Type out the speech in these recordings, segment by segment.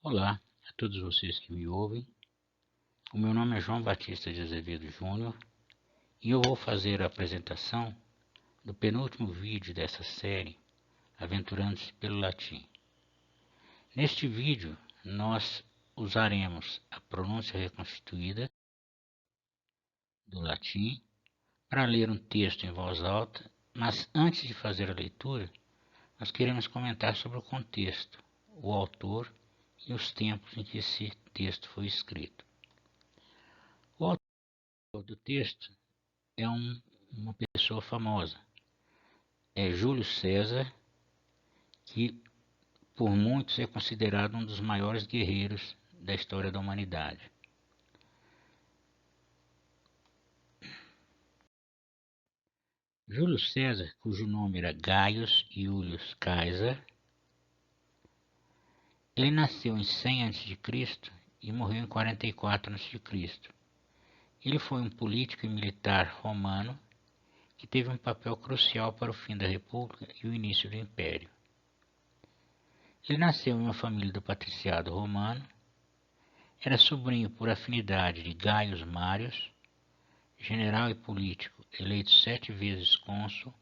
Olá a todos vocês que me ouvem. O meu nome é João Batista de Azevedo Júnior e eu vou fazer a apresentação do penúltimo vídeo dessa série, Aventurando-se pelo Latim. Neste vídeo, nós usaremos a pronúncia reconstituída do latim para ler um texto em voz alta, mas antes de fazer a leitura, nós queremos comentar sobre o contexto, o autor e os tempos em que esse texto foi escrito. O autor do texto é uma pessoa famosa. É Júlio César, que por muitos é considerado um dos maiores guerreiros da história da humanidade. Júlio César, cujo nome era Gaius Iulius Caesar, ele nasceu em 100 a.C. e morreu em 44 a.C. Ele foi um político e militar romano que teve um papel crucial para o fim da República e o início do Império. Ele nasceu em uma família do patriciado romano, era sobrinho por afinidade de Gaius Marius, general e político eleito 7 vezes cônsul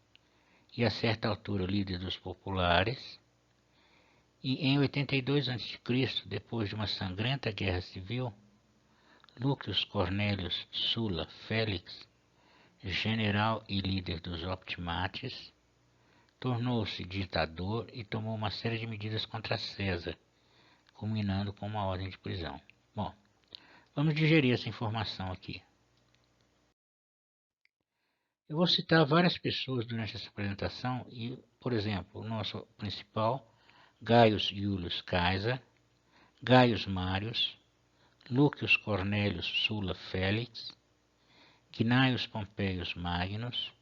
e a certa altura líder dos populares, e em 82 a.C., depois de uma sangrenta guerra civil, Lucius Cornelius Sulla Félix, general e líder dos Optimates, tornou-se ditador e tomou uma série de medidas contra César, culminando com uma ordem de prisão. Bom, vamos digerir essa informação aqui. Eu vou citar várias pessoas durante essa apresentação e, por exemplo, o nosso principal, Gaius Iulius Caesar, Gaius Marius, Lucius Cornelius Sulla Félix, Gnaeus Pompeius Magnus,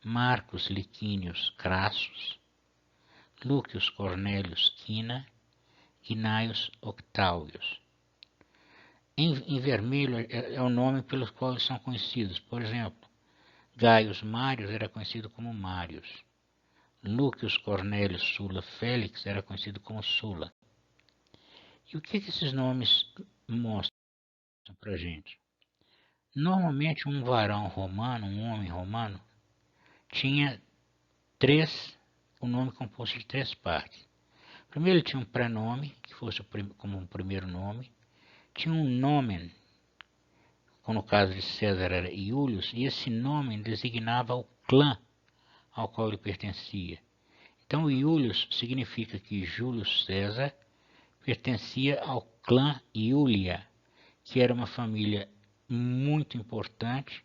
Marcus Licinius Crassus, Lucius Cornelius Cinna, Gnaeus Octavius. Em vermelho é o nome pelos quais eles são conhecidos. Por exemplo, Gaius Marius era conhecido como Marius. Lucius Cornelius Sulla Félix era conhecido como Sulla. E o que esses nomes mostram para a gente? Normalmente um varão romano, um homem romano, tinha o nome composto de 3 partes. Primeiro ele tinha um prenome, que fosse como um primeiro nome. Tinha um nomen, como no caso de César era Iulius, e esse nome designava o clã ao qual ele pertencia. Então Iulius significa que Júlio César pertencia ao clã Iulia, que era uma família muito importante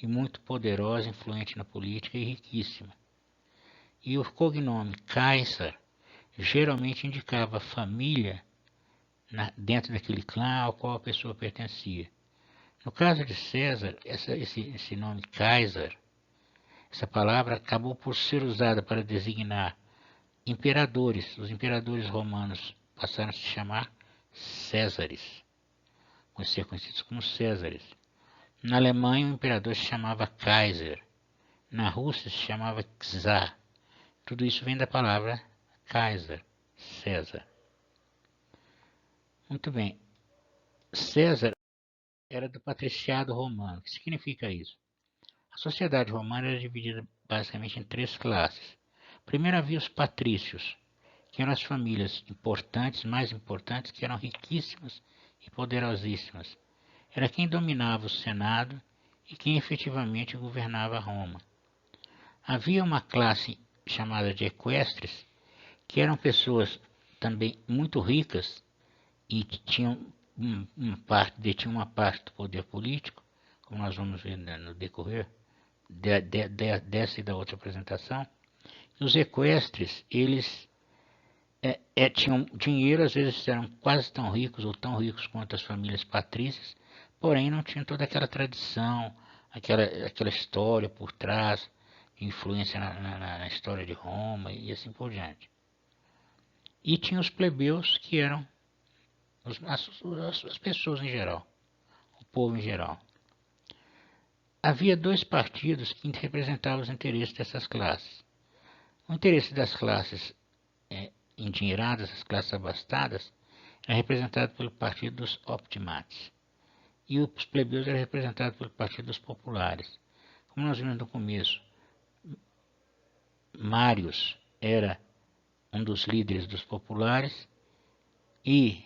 e muito poderosa, influente na política e riquíssima. E o cognome Caesar geralmente indicava a família dentro daquele clã ao qual a pessoa pertencia. No caso de César, esse nome Caesar, essa palavra acabou por ser usada para designar imperadores. Os imperadores romanos passaram a se chamar Césares, vão ser conhecidos como Césares. Na Alemanha, o imperador se chamava Kaiser. Na Rússia, se chamava Czar. Tudo isso vem da palavra Kaiser, César. Muito bem. César era do patriciado romano. O que significa isso? A sociedade romana era dividida basicamente em 3 classes. Primeiro havia os patrícios, que eram as famílias importantes, mais importantes, que eram riquíssimas e poderosíssimas. Era quem dominava o Senado e quem efetivamente governava Roma. Havia uma classe chamada de equestres, que eram pessoas também muito ricas e que tinham detinham uma parte do poder político, como nós vamos ver no decorrer dessa e da outra apresentação. E os equestres, eles tinham dinheiro, às vezes eram quase tão ricos ou tão ricos quanto as famílias patrícias, porém não tinham toda aquela tradição, aquela história por trás, influência na história de Roma e assim por diante. E tinha os plebeus, que eram as pessoas em geral, o povo em geral. Havia 2 partidos que representavam os interesses dessas classes. O interesse das classes endinheiradas, as classes abastadas, era representado pelo partido dos optimates, e os plebeus eram representados pelo partido dos populares. Como nós vimos no começo, Marius era um dos líderes dos populares e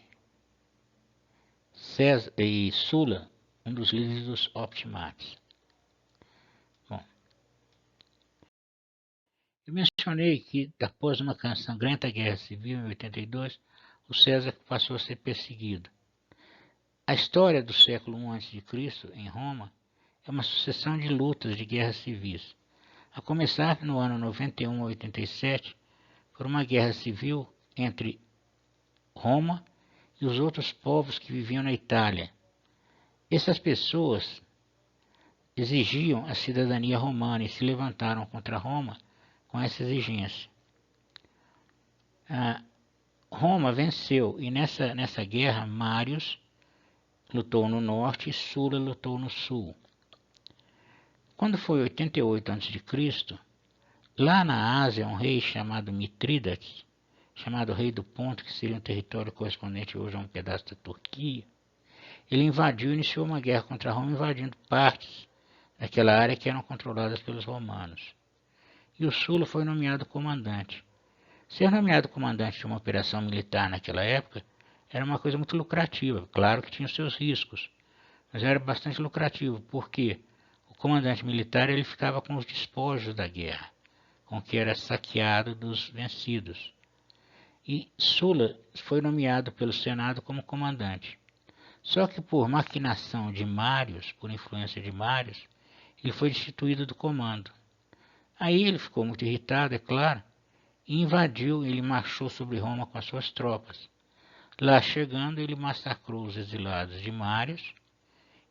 Sulla, um dos líderes dos optimates. Bom, eu mencionei que, após uma sangrenta guerra civil em 82, o César passou a ser perseguido. A história do século I a.C., em Roma, é uma sucessão de lutas de guerras civis, a começar no ano 91 a 87, por uma guerra civil entre Roma e os outros povos que viviam na Itália. Essas pessoas exigiam a cidadania romana e se levantaram contra Roma com essa exigência. Roma venceu e nessa guerra Marius lutou no norte e Sulla lutou no sul. Quando foi 88 a.C., lá na Ásia, um rei chamado Mitrídates, chamado Rei do Ponto, que seria um território correspondente hoje a um pedaço da Turquia, ele invadiu e iniciou uma guerra contra Roma, invadindo partes daquela área que eram controladas pelos romanos. E o Sulla foi nomeado comandante. Ser nomeado comandante de uma operação militar naquela época era uma coisa muito lucrativa. Claro que tinha os seus riscos, mas era bastante lucrativo, porque o comandante militar ele ficava com os despojos da guerra, com o que era saqueado dos vencidos. E Sulla foi nomeado pelo Senado como comandante. Só que por maquinação de Marius, por influência de Marius, ele foi destituído do comando. Aí ele ficou muito irritado, é claro, e invadiu, ele marchou sobre Roma com as suas tropas. Lá chegando, ele massacrou os exilados de Marius,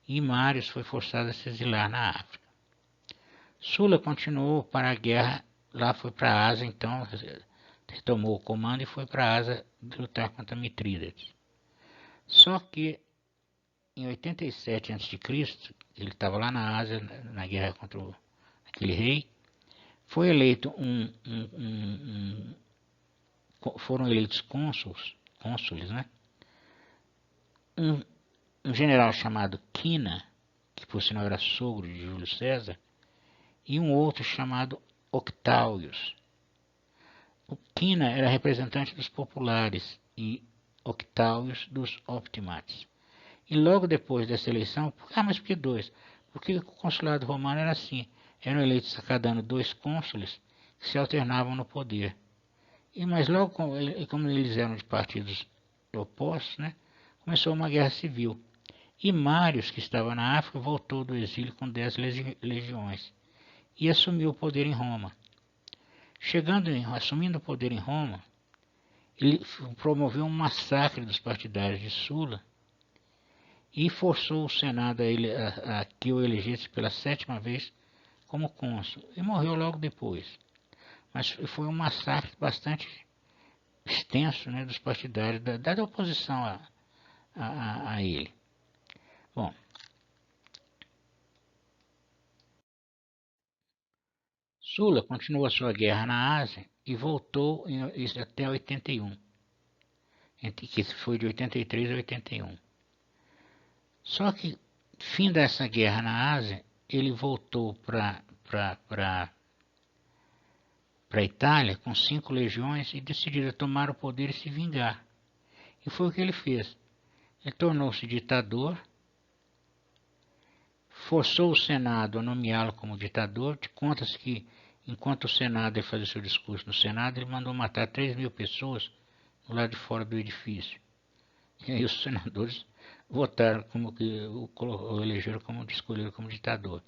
e Marius foi forçado a se exilar na África. Sulla continuou para a guerra, lá foi para a Ásia, então retomou o comando e foi para a Ásia lutar contra Mitrídates. Só que em 87 a.C., ele estava lá na Ásia, na guerra contra aquele rei, foi eleito foram eleitos cônsules, né? Um general chamado Quina, que por sinal era sogro de Júlio César, e um outro chamado Octávius. O Quina era representante dos populares e Octávius dos optimates. E logo depois dessa eleição, mas por que dois? Porque o consulado romano era assim, eram eleitos a cada ano 2 cônsules que se alternavam no poder. Mas logo, como eles eram de partidos opostos, né, começou uma guerra civil. E Marius, que estava na África, voltou do exílio com 10 legiões e assumiu o poder em Roma. Assumindo o poder em Roma, ele promoveu um massacre dos partidários de Sulla e forçou o Senado a que o elegesse pela 7ª vez como cônsul, e morreu logo depois. Mas foi um massacre bastante extenso, né, dos partidários da oposição a ele. Bom, Sulla continuou a sua guerra na Ásia e voltou até 81, que foi de 83 a 81. Só que, fim dessa guerra na Ásia, ele voltou para a Itália com 5 legiões e decidiu tomar o poder e se vingar. E foi o que ele fez. Ele tornou-se ditador, forçou o Senado a nomeá-lo como ditador. Conta-se que, enquanto o Senado ia fazer seu discurso no Senado, ele mandou matar 3.000 pessoas do lado de fora do edifício. E aí os senadores votaram como que o elegeram como escolheram como ditador.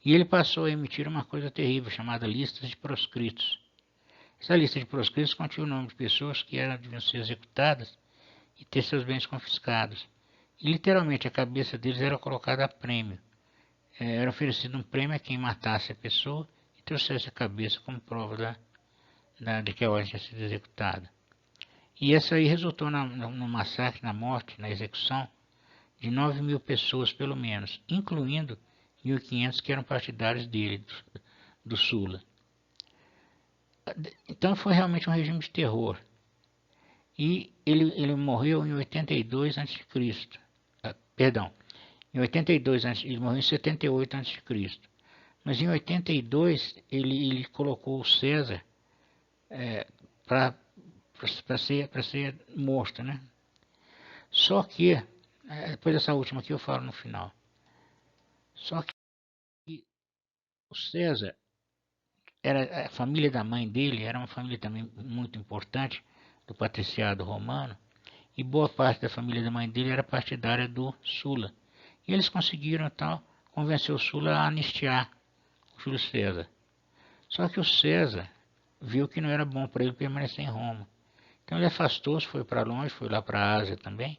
E ele passou a emitir uma coisa terrível chamada listas de proscritos. Essa lista de proscritos continha o nome de pessoas que deviam ser executadas e ter seus bens confiscados. E literalmente a cabeça deles era colocada a prêmio. Era oferecido um prêmio a quem matasse a pessoa e trouxesse a cabeça como prova de que a ordem tinha sido executada. E essa aí resultou no massacre, na morte, na execução de 9.000 pessoas pelo menos, incluindo 1.500 que eram partidários dele, do Sulla. Então foi realmente um regime de terror. E ele morreu em 82 a.C. Perdão, em 82 a.C., ele morreu em 78 a.C. Mas em 82 ele colocou o César para ser morto, né? Só que, depois dessa última aqui eu falo no final. Só que o César, a família da mãe dele era uma família também muito importante do patriciado romano, e boa parte da família da mãe dele era partidária do Sula. E eles conseguiram tal convencer o Sula a anistiar o Júlio César. Só que o César viu que não era bom para ele permanecer em Roma. Então ele afastou-se, foi para longe, foi lá para a Ásia também,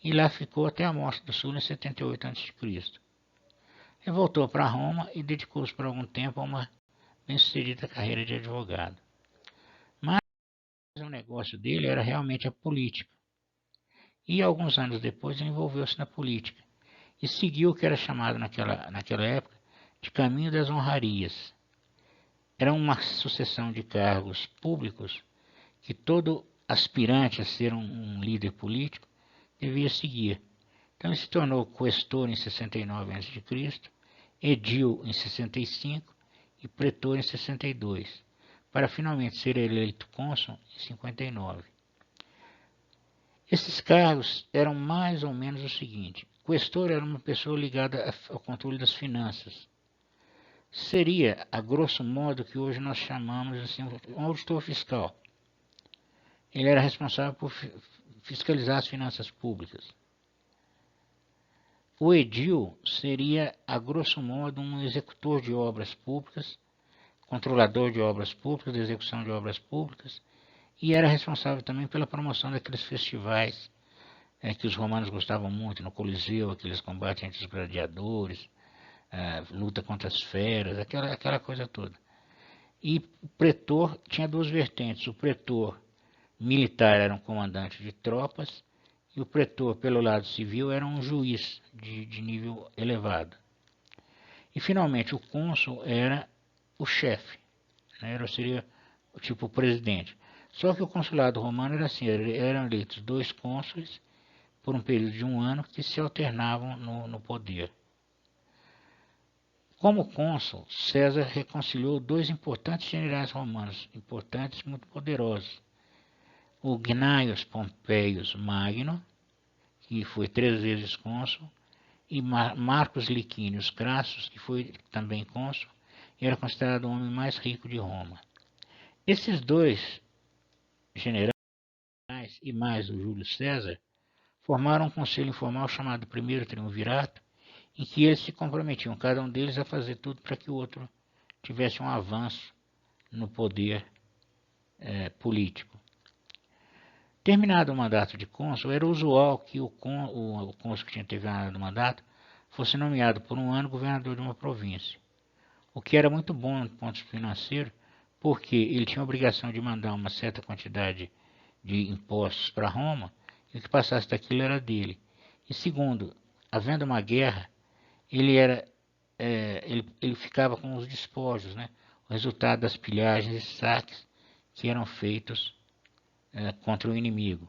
e lá ficou até a morte do Sula em 78 a.C. Ele voltou para Roma e dedicou-se por algum tempo a uma bem-sucedida carreira de advogado. Mas o negócio dele era realmente a política. E alguns anos depois ele envolveu-se na política e seguiu o que era chamado naquela época de caminho das honrarias. Era uma sucessão de cargos públicos que todo aspirante a ser um líder político devia seguir. Então ele se tornou questor em 69 a.C., edil em 65 e pretor em 62, para finalmente ser eleito cônsul em 59. Esses cargos eram mais ou menos o seguinte: questor era uma pessoa ligada ao controle das finanças. Seria, a grosso modo, o que hoje nós chamamos assim, um auditor fiscal. Ele era responsável por fiscalizar as finanças públicas. O edil seria, a grosso modo, um executor de obras públicas, controlador de obras públicas, de execução de obras públicas, e era responsável também pela promoção daqueles festivais que os romanos gostavam muito, no Coliseu, aqueles combates entre os gladiadores, luta contra as feras, aquela coisa toda. E o pretor tinha duas vertentes: o pretor militar era um comandante de tropas, e o pretor, pelo lado civil, era um juiz de nível elevado. E, finalmente, o cônsul era o chefe, né? Seria tipo o presidente. Só que o consulado romano era assim: eram eleitos 2 cônsules por um período de 1 ano que se alternavam no poder. Como cônsul, César reconciliou 2 importantes generais romanos, importantes, muito poderosos: o Gnaeus Pompeius Magno, que foi 3 vezes cônsul, e Marcus Licinius Crassus, que foi também cônsul, e era considerado o homem mais rico de Roma. Esses 2 generais, e mais o Júlio César, formaram um conselho informal chamado Primeiro Triunvirato, em que eles se comprometiam, cada um deles, a fazer tudo para que o outro tivesse um avanço no poder político. Terminado o mandato de cônsul, era usual que o cônsul que tinha terminado o mandato fosse nomeado por 1 ano governador de uma província, o que era muito bom do ponto financeiro, porque ele tinha a obrigação de mandar uma certa quantidade de impostos para Roma, e o que passasse daquilo era dele. E segundo, havendo uma guerra, ele ficava com os despojos, né? O resultado das pilhagens e saques que eram feitos contra o inimigo.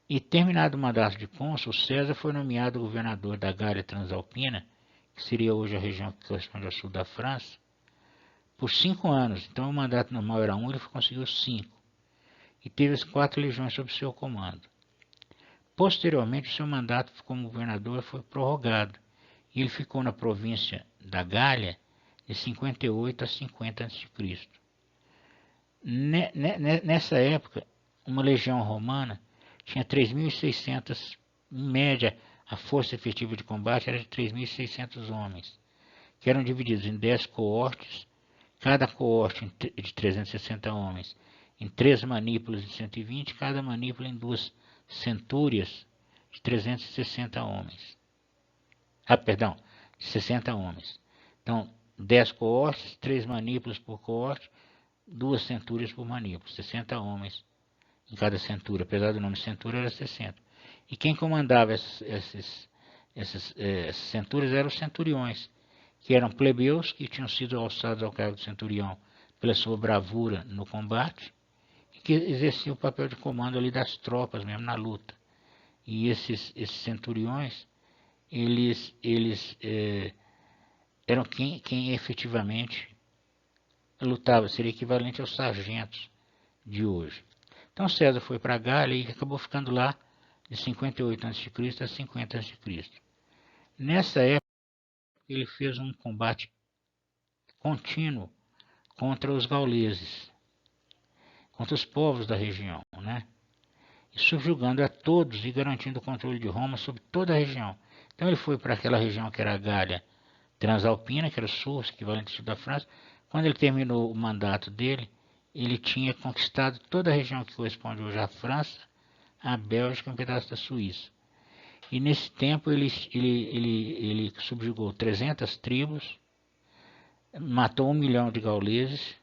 E terminado o mandato de cônsul, César foi nomeado governador da Gália Transalpina, que seria hoje a região que corresponde ao sul da França, por 5 anos. Então o mandato normal era 1, ele conseguiu 5. E teve as 4 legiões sob seu comando. Posteriormente, o seu mandato como governador foi prorrogado, e ele ficou na província da Gália de 58 a 50 a.C. Nessa época, uma legião romana tinha 3.600, em média, a força efetiva de combate era de 3.600 homens, que eram divididos em 10 coortes, cada coorte de 360 homens, em 3 manípulas de 120, cada manípula em 2 centúrias de 360 homens. Perdão, de 60 homens. Então, 10 coortes, 3 manípulas por coorte, 2 centúrias por manípula, 60 homens em cada centúria, apesar do nome centúria era 60. E quem comandava essas centúrias eram os centuriões, que eram plebeus que tinham sido alçados ao cargo de centurião pela sua bravura no combate, e que exercia o papel de comando ali das tropas mesmo na luta. E esses centuriões, eles eram quem efetivamente lutava, seria equivalente aos sargentos de hoje. Então César foi para a Gália e acabou ficando lá de 58 a.C. a 50 a.C. Nessa época, ele fez um combate contínuo contra os gauleses, contra os povos da região, né? E subjugando a todos e garantindo o controle de Roma sobre toda a região. Então ele foi para aquela região que era a Gália Transalpina, que era o sul, equivalente ao sul da França. Quando ele terminou o mandato dele, ele tinha conquistado toda a região que corresponde hoje à França, à Bélgica e um pedaço da Suíça. E nesse tempo ele subjugou 300 tribos, matou 1 milhão de gauleses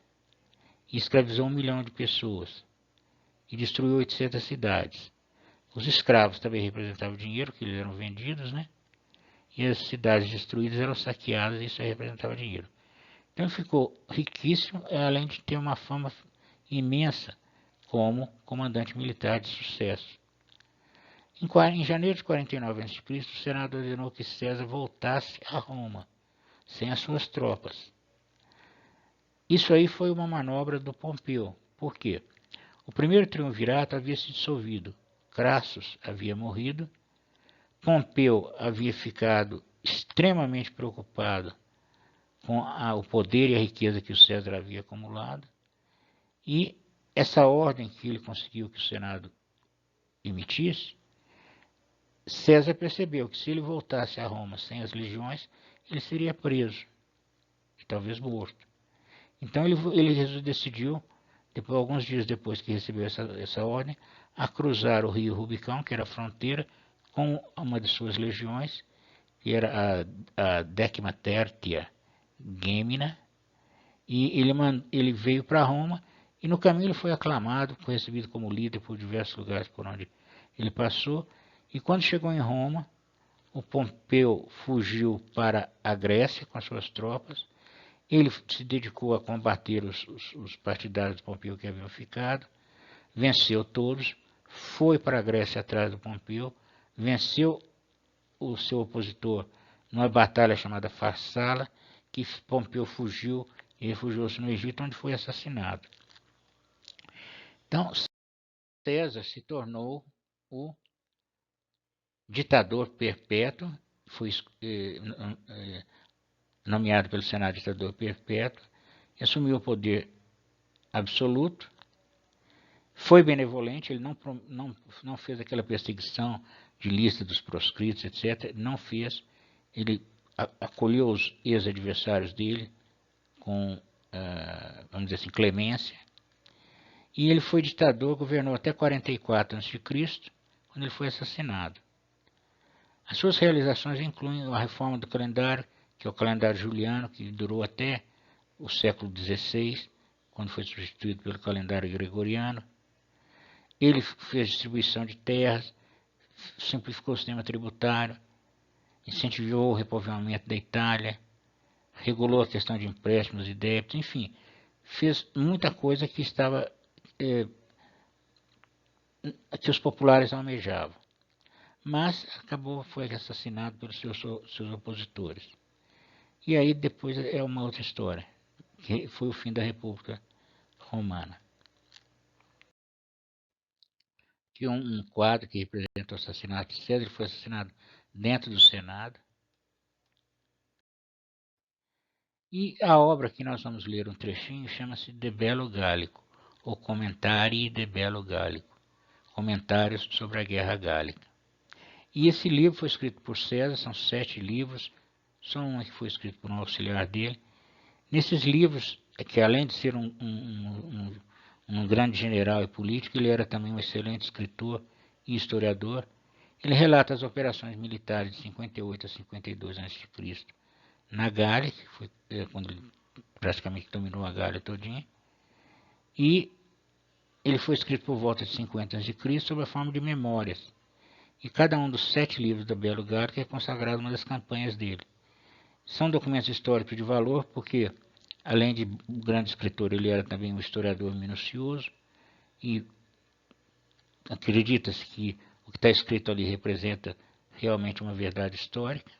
e escravizou 1 milhão de pessoas e destruiu 800 cidades. Os escravos também representavam dinheiro, que eles eram vendidos, né? E as cidades destruídas eram saqueadas e isso aí representava dinheiro. Então ele ficou riquíssimo, além de ter uma fama imensa como comandante militar de sucesso. Em janeiro de 49 a.C., o Senado ordenou que César voltasse a Roma, sem as suas tropas. Isso aí foi uma manobra do Pompeu. Por quê? O primeiro triunvirato havia se dissolvido, Crassus havia morrido, Pompeu havia ficado extremamente preocupado com o poder e a riqueza que o César havia acumulado, e essa ordem que ele conseguiu que o Senado emitisse, César percebeu que se ele voltasse a Roma sem as legiões, ele seria preso e talvez morto. Então ele decidiu, alguns dias depois que recebeu essa ordem, a cruzar o rio Rubicão, que era a fronteira, com uma de suas legiões, que era a 13ª Gêmina, e ele veio para Roma, e no caminho ele foi aclamado, foi recebido como líder por diversos lugares por onde ele passou, e quando chegou em Roma, o Pompeu fugiu para a Grécia com as suas tropas, ele se dedicou a combater os partidários do Pompeu que haviam ficado, venceu todos, foi para a Grécia atrás do Pompeu, venceu o seu opositor numa batalha chamada Farsala, que Pompeu fugiu e refugiou-se no Egito, onde foi assassinado. Então, César se tornou o ditador perpétuo, foi nomeado pelo Senado ditador perpétuo, assumiu o poder absoluto, foi benevolente, ele não fez aquela perseguição de lista dos proscritos, etc. Não fez, ele acolheu os ex-adversários dele com, vamos dizer assim, clemência, e ele foi ditador, governou até 44 a.C., quando ele foi assassinado. As suas realizações incluem a reforma do calendário, que é o calendário juliano, que durou até o século XVI, quando foi substituído pelo calendário gregoriano. Ele fez distribuição de terras, simplificou o sistema tributário, incentivou o repovoamento da Itália, regulou a questão de empréstimos e débitos, enfim, fez muita coisa que estava que os populares almejavam. Mas foi assassinado pelos seus opositores. E aí depois é uma outra história, que foi o fim da República Romana. Aqui um quadro que representa o assassinato de César, ele foi assassinado dentro do Senado. E a obra que nós vamos ler um trechinho chama-se De Bello Gallico, ou Commentarii de Bello Gallico, Comentários sobre a Guerra Gálica. E esse livro foi escrito por César, são 7 livros, só um que foi escrito por um auxiliar dele. Nesses livros, que além de ser um grande general e político, ele era também um excelente escritor e historiador. Ele relata as operações militares de 58 a 52 a.C., na Gália, que foi quando ele praticamente dominou a Gália todinha, e ele foi escrito por volta de 50 a.C. sob a forma de memórias, e cada um dos 7 livros da Bello Gallico é consagrado uma das campanhas dele. São documentos históricos de valor, porque, além de um grande escritor, ele era também um historiador minucioso, e acredita-se que o que está escrito ali representa realmente uma verdade histórica.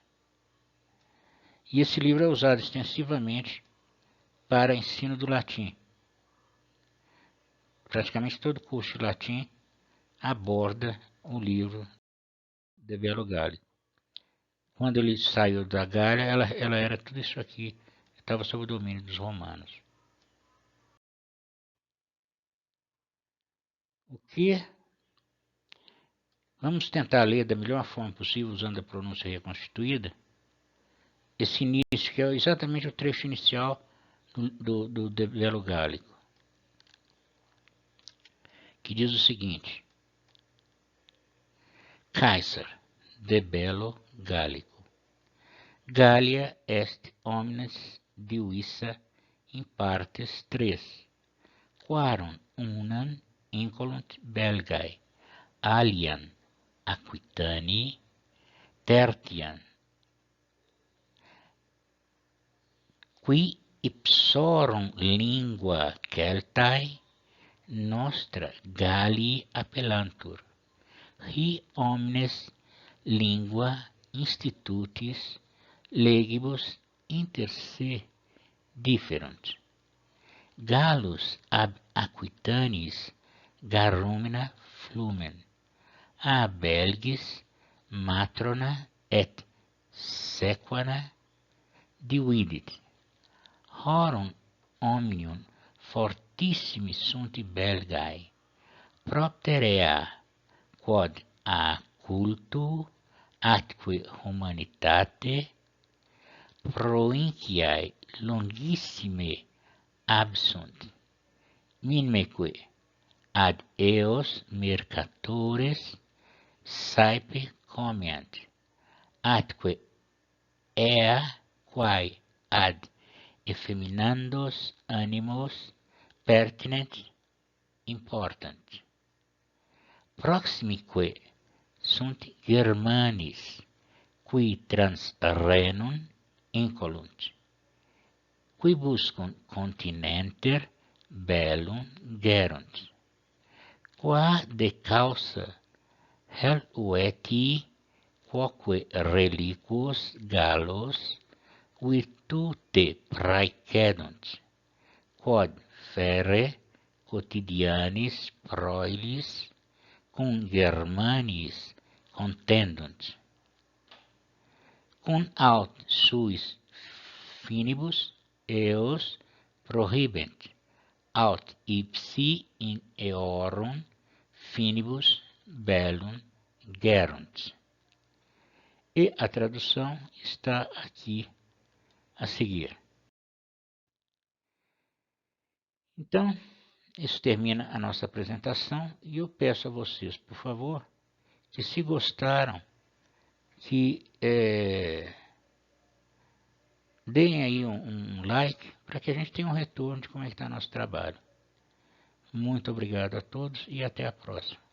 E esse livro é usado extensivamente para ensino do latim. Praticamente todo curso de latim aborda o livro de Belo Gallico. Quando ele saiu da Gália, ela era tudo isso aqui, estava sob o domínio dos romanos. O que vamos tentar ler da melhor forma possível, usando a pronúncia reconstituída, esse início, que é exatamente o trecho inicial do De Belo Gallico, que diz o seguinte: Caesar de Belo Gallico, Gallia est omnes divisa in partes tres, quarum unam incolunt Belgae, alian Aquitanii, tertiam qui ipsorum lingua Celtae nostra Gallii appellantur, hi omnes lingua institutis legibus inter se differunt. Gallus ab Aquitanis garrumina flumen, a Belgis matrona et sequana dividit. Horum omnium fortissimi sunt Belgae, propter ea, quod a cultu atque humanitate provinciae longissime absunt, minmeque ad eos mercatores saepe comiant, atque ea quae ad effeminandos animos pertinent important. Proximique sunt Germanis, qui trans Rhenum incolunt, quibuscum continenter bellum gerunt, qua de causa Helvetii quoque reliquos Gallos virtute praecedunt, quod ferre quotidianis proilis cum Germanis contendunt, cum aut suis finibus eos prohibent, aut ipsi in eorum finibus bellum gerunt. E a tradução está aqui a seguir. Então, isso termina a nossa apresentação e eu peço a vocês, por favor, que se gostaram, que deem aí um like para que a gente tenha um retorno de como é que está nosso trabalho. Muito obrigado a todos e até a próxima.